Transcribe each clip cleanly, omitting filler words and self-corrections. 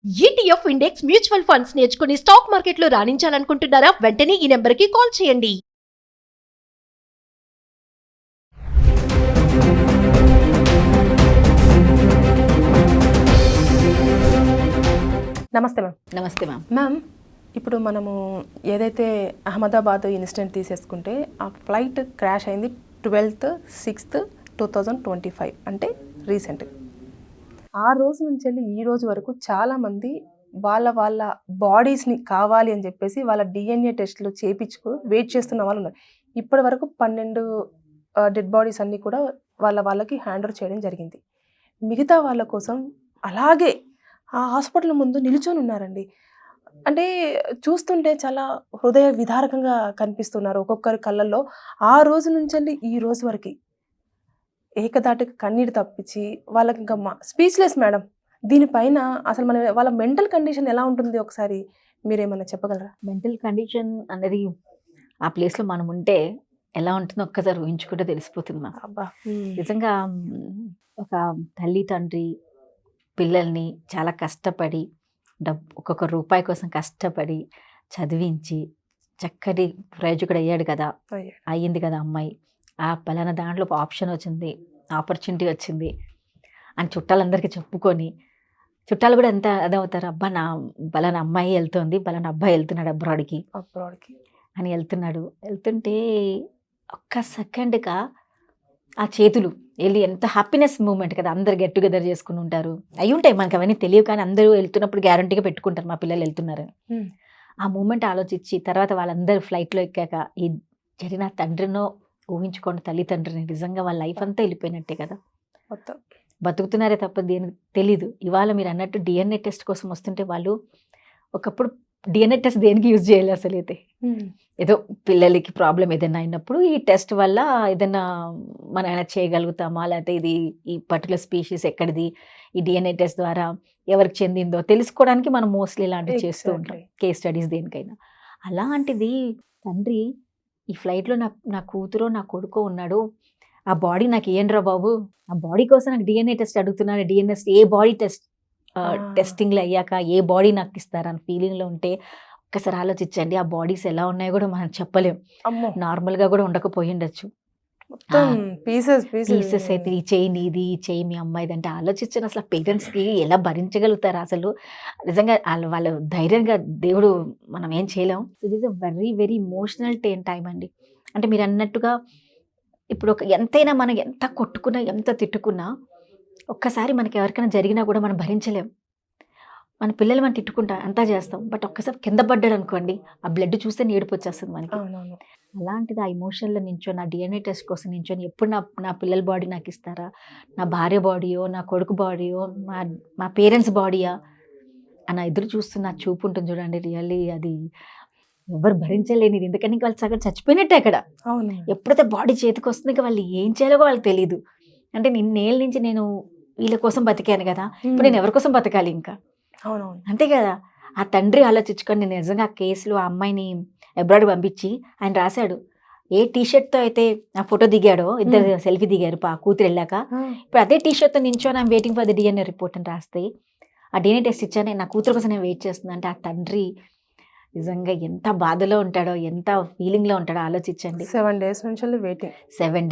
ETF index mutual funds నేర్చుకుని stock మార్కెట్లో రాణించాలనుకుంటున్నారా? వెంటనే ఈ నెంబర్కి కాల్ చేయండి. నమస్తే మ్యామ్. నమస్తే మ్యామ్. మ్యామ్, ఇప్పుడు మనము ఏదైతే అహ్మదాబాద్ ఇన్సిడెంట్ తీసేసుకుంటే ఆ ఫ్లైట్ క్రాష్ అయింది 12/6/2025 అంటే రీసెంట్. ఆ రోజు నుంచి వెళ్ళి ఈ రోజు వరకు చాలామంది వాళ్ళ బాడీస్ని కావాలి అని చెప్పేసి వాళ్ళ డిఎన్ఏ టెస్ట్లు చేయించుకు వెయిట్ చేస్తున్న వాళ్ళు ఉన్నారు. ఇప్పటి వరకు 12 డెడ్ బాడీస్ అన్నీ కూడా వాళ్ళకి హ్యాండ్ ఓవర్ చేయడం జరిగింది. మిగతా వాళ్ళ కోసం అలాగే ఆ హాస్పిటల్ ముందు నిలుచొని ఉన్నారండి. అంటే చూస్తుంటే చాలా హృదయ విదారకంగా కనిపిస్తున్నారు ఒక్కొక్కరి కళ్ళల్లో. ఆ రోజు నుంచి ఈ రోజు వరకు ఏకదాటికి కన్నీరు తప్పించి వాళ్ళకి ఇంకా స్పీచ్లెస్ మేడం. దీనిపైన అసలు వాళ్ళ మెంటల్ కండిషన్ ఎలా ఉంటుంది ఒకసారి మీరేమన్నా చెప్పగలరా? మెంటల్ కండిషన్ అనేది ఆ ప్లేస్లో మనం ఉంటే ఎలా ఉంటుందో ఒక్కసారి ఊహించుకుంటే తెలిసిపోతుంది మాకు. అబ్బా, నిజంగా ఒక తల్లి తండ్రి పిల్లల్ని చాలా కష్టపడి ఒక్కొక్క రూపాయి కోసం కష్టపడి చదివించి చక్కటి ప్రయోజకుడు అయ్యింది కదా అమ్మాయి. ఆ పలానా దాంట్లో ఒక ఆప్షన్ వచ్చింది, ఆపర్చునిటీ వచ్చింది అని చుట్టాలందరికీ చెప్పుకొని, చుట్టాలు కూడా ఎంత అదవుతారు, అబ్బా నా పలానా అమ్మాయి వెళ్తుంది, పలానా అబ్బాయి వెళ్తున్నాడు అబ్రాడ్కి అని వెళ్తుంటే ఒక్క సెకండ్గా ఆ చేతులు వెళ్ళి ఎంత హ్యాపీనెస్ మూమెంట్ కదా. అందరు గెట్ టుగెదర్ చేసుకుని ఉంటారు, అవి ఉంటాయి మనకు అవన్నీ తెలియవు, కానీ అందరూ వెళ్తున్నప్పుడు గ్యారంటీగా పెట్టుకుంటారు మా పిల్లలు వెళ్తున్నారని. ఆ మూమెంట్ ఆలోచించి తర్వాత వాళ్ళందరూ ఫ్లైట్లో ఎక్కాక ఈ జరిగిన తండ్రినో ఊహించుకోండి, తల్లిదండ్రిని నిజంగా వాళ్ళ లైఫ్ అంతా వెళ్ళిపోయినట్టే కదా. బతుకుతున్నారే తప్ప దేనికి తెలీదు. ఇవాళ మీరు అన్నట్టు డిఎన్ఏ టెస్ట్ కోసం వస్తుంటే వాళ్ళు ఒకప్పుడు డిఎన్ఏ టెస్ట్ దేనికి యూజ్ చేయాలి అసలు అయితే, ఏదో పిల్లలకి ప్రాబ్లం ఏదైనా అయినప్పుడు ఈ టెస్ట్ వల్ల ఏదైనా మనం ఏమైనా చేయగలుగుతామా, లేకపోతే ఇది ఈ పర్టికులర్ స్పీషీస్ ఎక్కడిది, ఈ డిఎన్ఏ టెస్ట్ ద్వారా ఎవరికి చెందిందో తెలుసుకోవడానికి మనం మోస్ట్లీ ఇలాంటివి చేస్తూ ఉంటాం, కేస్ స్టడీస్ దేనికైనా. అలాంటిది తండ్రి ఈ ఫ్లైట్లో నా కూతురో నా కొడుకో ఉన్నాడు, ఆ బాడీ నాకు ఏంట్రా బాబు, ఆ బాడీ కోసం నాకు డిఎన్ఏ టెస్ట్ అడుగుతున్నాను, డిఎన్ఏ ఏ బాడీ టెస్టింగ్లు అయ్యాక ఏ బాడీ నాకు ఇస్తారని ఫీలింగ్లో ఉంటే ఒక్కసారి ఆలోచించండి. ఆ బాడీస్ ఎలా ఉన్నాయో కూడా మనం చెప్పలేం, నార్మల్గా కూడా ఉండకపోయి ఉండొచ్చు. పీసెస్ అయితే ఈ చెయ్యి నీది, ఈ చెయ్యి మీ అమ్మాయిది అంటే ఆలోచించండి. అసలు పేరెంట్స్కి ఎలా భరించగలుగుతారు అసలు. నిజంగా వాళ్ళ ధైర్యంగా దేవుడు మనం ఏం చేయలేం. It is a very very emotional time అండి. అంటే మీరు అన్నట్టుగా ఇప్పుడు ఎంతైనా మనం ఎంత కొట్టుకున్నా ఎంత తిట్టుకున్నా ఒక్కసారి మనకి ఎవరికైనా జరిగినా కూడా మనం భరించలేం. మన పిల్లలు మనం తిట్టుకుంటాం, అంతా చేస్తాం, బట్ ఒక్కసారి కింద పడ్డాడు అనుకోండి, ఆ బ్లడ్ చూస్తే ఏడుపు వచ్చేస్తుంది మనకి. అలాంటిది ఆ ఎమోషన్లో నించొని, నా డిఎన్ఏ టెస్ట్ కోసం నించొని ఎప్పుడు నా పిల్లల బాడీ నాకు ఇస్తారా, నా భార్య బాడీయో నా కొడుకు బాడీయో మా పేరెంట్స్ బాడీయా అని ఎదురు చూస్తున్న చూపు ఉంటుంది చూడండి. రియల్లీ అది ఎవరు భరించలేనిది. ఎందుకంటే ఇంకా వాళ్ళు సగం చచ్చిపోయినట్టే అక్కడ. ఎప్పుడైతే బాడీ చేతికి వస్తుంది ఇంకా వాళ్ళు ఏం చేయాలో వాళ్ళకి తెలియదు. అంటే నిన్నేళ్ళ నుంచి నేను వీళ్ళ కోసం బతికాను కదా, ఇప్పుడు నేను ఎవరి కోసం బతకాలి ఇంకా, అంతే కదా. ఆ తండ్రి ఆలోచించుకొని నేను నిజంగా ఆ కేసులో ఆ అమ్మాయిని అబ్రాడ్ పంపించి ఆయన రాశాడు, ఏ టీషర్ట్తో అయితే ఆ ఫోటో దిగాడో, ఇద్దరు సెల్ఫీ దిగారు కూతురు వెళ్ళాక, ఇప్పుడు అదే టీషర్ట్తో నించోని I'm waiting for the DNA report అని రాస్తే ఆ డిఎన్ఏ టెస్ట్ ఇచ్చాను, నా కూతురు కోసం నేను వెయిట్ చేస్తుంది అంటే ఆ తండ్రి నిజంగా ఎంత బాధలో ఉంటాడో, ఎంత ఫీలింగ్లో ఉంటాడో ఆలోచించండి. 7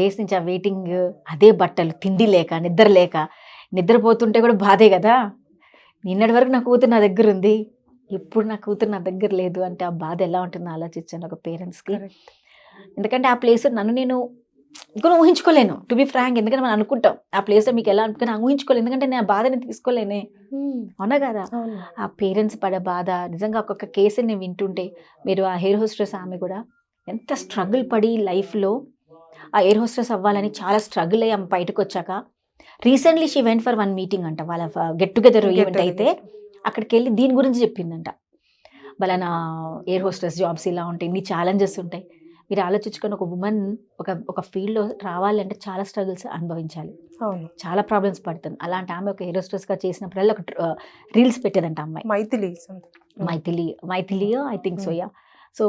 days నుంచి ఆ వెయిటింగ్, అదే బట్టలు, తిండి లేక నిద్ర లేక, నిద్రపోతుంటే కూడా బాధే కదా. నిన్నటి వరకు నా కూతురు నా దగ్గర ఉంది, ఇప్పుడు నా కూతురు నా దగ్గర లేదు అంటే ఆ బాధ ఎలా ఉంటుందో ఆలోచించండి ఒక పేరెంట్స్కి. ఎందుకంటే ఆ ప్లేస్ నేను ఊహించుకోలేను, టు బి ఫ్రాంక్. ఎందుకంటే మనం అనుకుంటాం ఆ ప్లేస్లో మీకు ఎలా అనుకుని ఊహించుకోలేను, ఎందుకంటే నేను ఆ బాధని తీసుకోలేనే, అవునా కదా. ఆ పేరెంట్స్ పడే బాధ నిజంగా ఒక్కొక్క కేసుని నేను వింటుంటే, మీరు ఆ ఎయిర్ హోస్టెస్ ఆమె కూడా ఎంత స్ట్రగుల్ పడి లైఫ్లో ఆ ఎయిర్ హోస్టెస్ అవ్వాలని చాలా స్ట్రగుల్ అయ్యి ఆమె బయటకు వచ్చాక recently she went for 1 meeting అంట, వాళ్ళ గెట్ టుగెదర్ ఈవెంట్ అయితే అక్కడికి వెళ్ళి దీని గురించి చెప్పిందంట. వాళ్ళ ఎయిర్ హోస్టెస్ జాబ్స్ ఇలా ఉంటాయి, ఇన్ని ఛాలెంజెస్ ఉంటాయి. మీరు ఆలోచించుకొని ఒక ఉమెన్ ఒక ఫీల్డ్లో రావాలంటే చాలా స్ట్రగుల్స్ అనుభవించాలి, చాలా ప్రాబ్లమ్స్ పడుతుంది. అలాంటి ఆమె ఒక ఎయిర్ హోస్టెస్గా చేసినప్పుడల్లా ఒక రీల్స్ పెట్టేదంట అమ్మాయి, Maithili I think so. So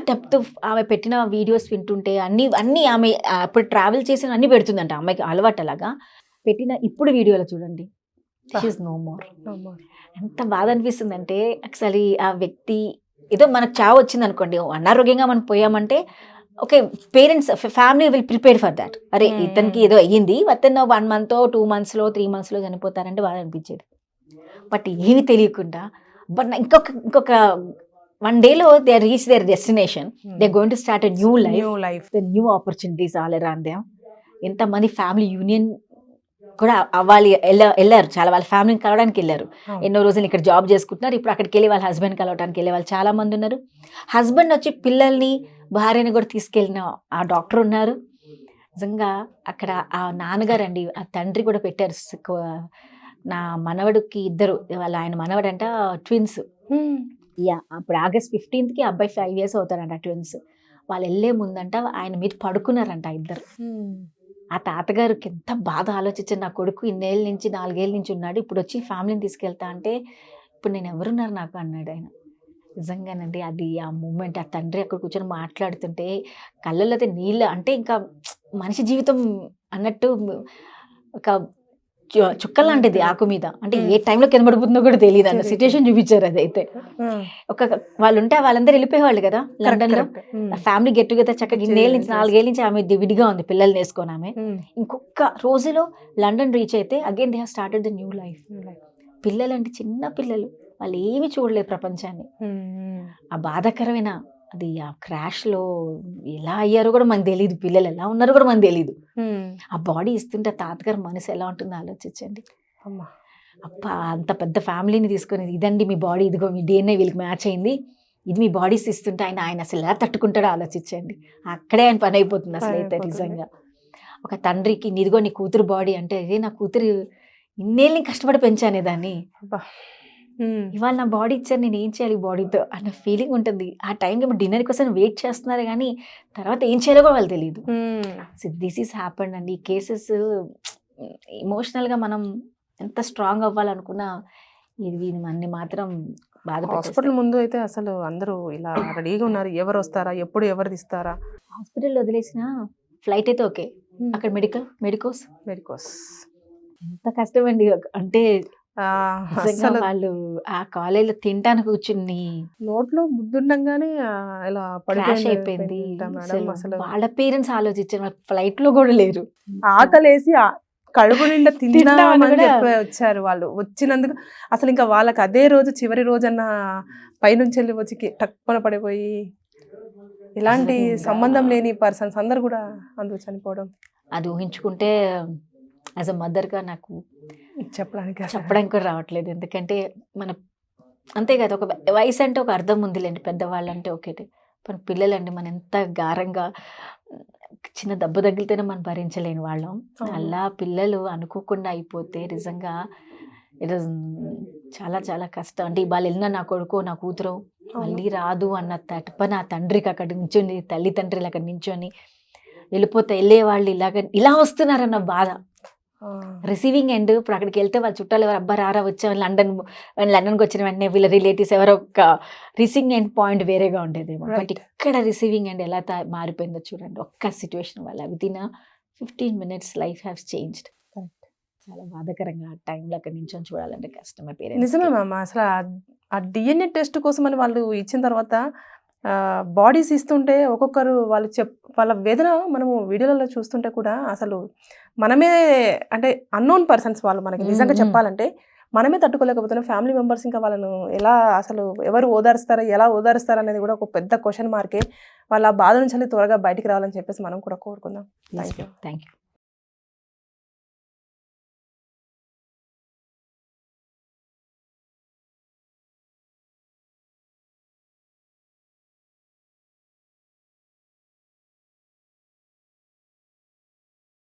depth ఆమె పెట్టిన వీడియోస్ వింటుంటే అన్నీ ఆమె అప్పుడు ట్రావెల్ చేసిన అన్నీ పెడుతుందంట. అమ్మాయికి అలవాటు అలాగా పెట్టిన ఇప్పుడు వీడియోలో చూడండి, షీ ఈజ్ నో మోర్. ఎంత బాధ అనిపిస్తుంది అంటే అసలు ఆ వ్యక్తి ఏదో మనకు చావు వచ్చింది అనుకోండి, అనారోగ్యంగా మనం పోయామంటే okay, parents family will prepare for that. అరే ఇతనికి ఏదో అయ్యింది, అతను 1 month 2 months 3 months చనిపోతారంటే బాధ అనిపించేది. బట్ ఏమి తెలియకుండా బట్ ఇంకొక 1 dayలో they reach their destination, they going to start a new life, the new opportunities all around them. ఎంతమంది ఫ్యామిలీ యూనియన్ కూడా అవ్వాలి, వెళ్ళారు చాలా, వాళ్ళ ఫ్యామిలీని కలవడానికి వెళ్ళారు. ఎన్నో రోజులు ఇక్కడ జాబ్ చేసుకుంటున్నారు, ఇప్పుడు అక్కడికి వెళ్ళి వాళ్ళ హస్బెండ్ కలవడానికి వెళ్ళే వాళ్ళు చాలా మంది ఉన్నారు. హస్బెండ్ వచ్చి పిల్లల్ని భార్యని కూడా తీసుకెళ్ళిన ఆ డాక్టర్ ఉన్నారు. నిజంగా అక్కడ ఆ నాన్నగారు అండి, ఆ తండ్రి కూడా పెట్టారు. నా మనవడికి 2 వాళ్ళ ఆయన మనవడంట ట్విన్స్. యా, అప్పుడు August 15th అబ్బాయి 5 years అవుతారంట ట్విన్స్. వాళ్ళు వెళ్ళే ముందంట ఆయన మీద పడుకున్నారంట 2. ఆ తాతగారికి ఎంత బాధ ఆలోచించారు, నా కొడుకు 4 ఏళ్ళ నుంచి ఉన్నాడు, ఇప్పుడు వచ్చి ఫ్యామిలీని తీసుకెళ్తా అంటే ఇప్పుడు నేను ఎవరున్నారు నాకు అన్నాడు ఆయన. నిజంగానండి అది ఆ మూమెంట్, ఆ తండ్రి అక్కడ కూర్చొని మాట్లాడుతుంటే కళ్ళల్లో అయితే నీళ్ళు, అంటే ఇంకా మనిషి జీవితం అన్నట్టు ఒక చుక్క లాంటిది ఆకు మీద, అంటే ఏ టైంలో కిందపడిపోతుందో కూడా తెలియదు అన్న సిచ్యువేషన్ చూపించారు. అదైతే వాళ్ళు ఉంటే వాళ్ళందరూ వెళ్ళిపోయేవాళ్ళు కదా లండన్ లో, ఫ్యామిలీ గెట్ టుగెదర్ చక్కగా 4 ఏళ్ళ నుంచి ఆమె విడిగా ఉంది పిల్లల్ని వేసుకొని. ఆమె ఇంకొక రోజులో లండన్ రీచ్ అయితే again they have started the new life. పిల్లలు అంటే చిన్న పిల్లలు, వాళ్ళు ఏమి చూడలేదు ప్రపంచాన్ని. ఆ బాధాకరమైన అది ఆ క్రాష్ లో ఎలా అయ్యారో కూడా మనకు తెలియదు, పిల్లలు ఎలా ఉన్నారో కూడా మనకు తెలియదు. ఆ బాడీ ఇస్తుంటే తాతగారు మనసు ఎలా ఉంటుందో ఆలోచించండి. అప్ప అంత పెద్ద ఫ్యామిలీని తీసుకొని ఇదండి మీ బాడీ, ఇదిగో మీ DNA వీళ్ళకి మ్యాచ్ అయింది, ఇది మీ బాడీస్ ఇస్తుంటే ఆయన అసలు ఎలా తట్టుకుంటాడో ఆలోచించండి. అక్కడే ఆయన పని అయిపోతుంది అసలు అయితే నిజంగా. ఒక తండ్రికి ఇదిగో నీ కూతురు బాడీ అంటే, అదే నా కూతురు ఇన్నేళ్ళని కష్టపడి పెంచానే దాన్ని, ఇవాళ నా బాడీ ఇచ్చారు, నేను ఏం చేయాలి బాడీతో అన్న ఫీలింగ్ ఉంటుంది. ఆ టైంకి డిన్నర్ కోసం వెయిట్ చేస్తున్నారు కానీ తర్వాత ఏం చేయాలో కూడా వాళ్ళు తెలియదు. సో దిస్ ఈస్ హ్యాపెండ్ అండి. ఈ కేసెస్ ఎమోషనల్గా మనం ఎంత స్ట్రాంగ్ అవ్వాలనుకున్నా ఇది మనని మాత్రం హాస్పిటల్ ముందు అయితే అసలు అందరూ ఇలా రెడీగా ఉన్నారు, ఎవరు వస్తారా, ఎప్పుడు ఎవరు తీస్తారా. హాస్పిటల్ వదిలేసిన ఫ్లైట్ అయితే ఓకే, అక్కడ మెడికోస్ ఎంత కష్టం అండి. అంటే వాళ్ళు ఆ కాలేజీలో తినడానికి కూర్చుని నోట్లో ముద్దుండగానే ఇలా క్రాష్ అయిపోయింది. వాళ్ళ పేరెంట్స్ ఆలోచించారు, ఫ్లైట్ లో కూడా లేరు, ఆకలేసి కడుపు నిండా తిందామని చెప్పి వచ్చారు. వాళ్ళు వచ్చినందుకు అసలు ఇంకా వాళ్ళకి అదే రోజు చివరి రోజు అన్న పైనుంచి వెళ్ళి వచ్చి టక్కున పడిపోయి ఇలాంటి సంబంధం లేని పర్సన్స్ అందరు కూడా అందుకు చనిపోవడం, అది ఊహించుకుంటే యాజ్ అ మదర్గా నాకు చెప్పడానికి కూడా రావట్లేదు. ఎందుకంటే మన అంతే కదా, ఒక వయసు అంటే ఒక అర్థం ఉందిలేండి, పెద్దవాళ్ళు అంటే ఒకటి, మన పిల్లలండి మనం ఎంత గారంగా చిన్న దెబ్బ తగిలితేనే మనం భరించలేని వాళ్ళం. అలా పిల్లలు అనుకోకుండా అయిపోతే నిజంగా ఇట్ ఇస్ చాలా చాలా కష్టం. అంటే వాళ్ళు వెళ్ళిన నా కొడుకు నా కూతురు మళ్ళీ రాదు అన్న తటపన ఆ తండ్రికి అక్కడ నించొని, తల్లిదండ్రులు అక్కడ నించొని వెళ్ళిపోతే వెళ్ళే వాళ్ళు ఇలా వస్తున్నారన్న బాధ. రిసీవింగ్ ఎండ్ ఇప్పుడు అక్కడికి వెళ్తే వాళ్ళ చుట్టాలు ఎవరు అబ్బా రారా వచ్చాం లండన్కి వచ్చిన వెంటనే వీళ్ళ రిలేటివ్స్ ఎవరో ఒక రిసీవింగ్ ఎండ్ పాయింట్ వేరేగా ఉండేదేమో. బట్ ఇక్కడ రిసీవింగ్ ఎండ్ ఎలా మారిపోయిందో చూడండి ఒక్క సిచ్యువేషన్ వల్ల. Within 15 minutes life has changed. చాలా బాధాకరంగా ఆ టైంలో అక్కడ నుంచి చూడాలంటే కష్టమే. పేరెంట్స్ నిజమే మ్యామ్. అసలు ఆ DNA టెస్ట్ కోసం అని వాళ్ళు ఇచ్చిన తర్వాత బాడీస్ ఇస్తుంటే ఒక్కొక్కరు వాళ్ళ వేదన మనము వీడియోలలో చూస్తుంటే కూడా అసలు మనమే అంటే అన్నోన్ పర్సన్స్ వాళ్ళు మనకి నిజంగా చెప్పాలంటే మనమే తట్టుకోలేకపోతున్నాం. ఫ్యామిలీ మెంబర్స్ ఇంకా వాళ్ళను ఎలా అసలు ఎవరు ఎలా ఓదారుస్తారు అనేది కూడా ఒక పెద్ద క్వశ్చన్ మార్కే. వాళ్ళ బాధ నుంచి త్వరగా బయటికి రావాలని చెప్పేసి మనం కూడా కోరుకుందాం. Thank you.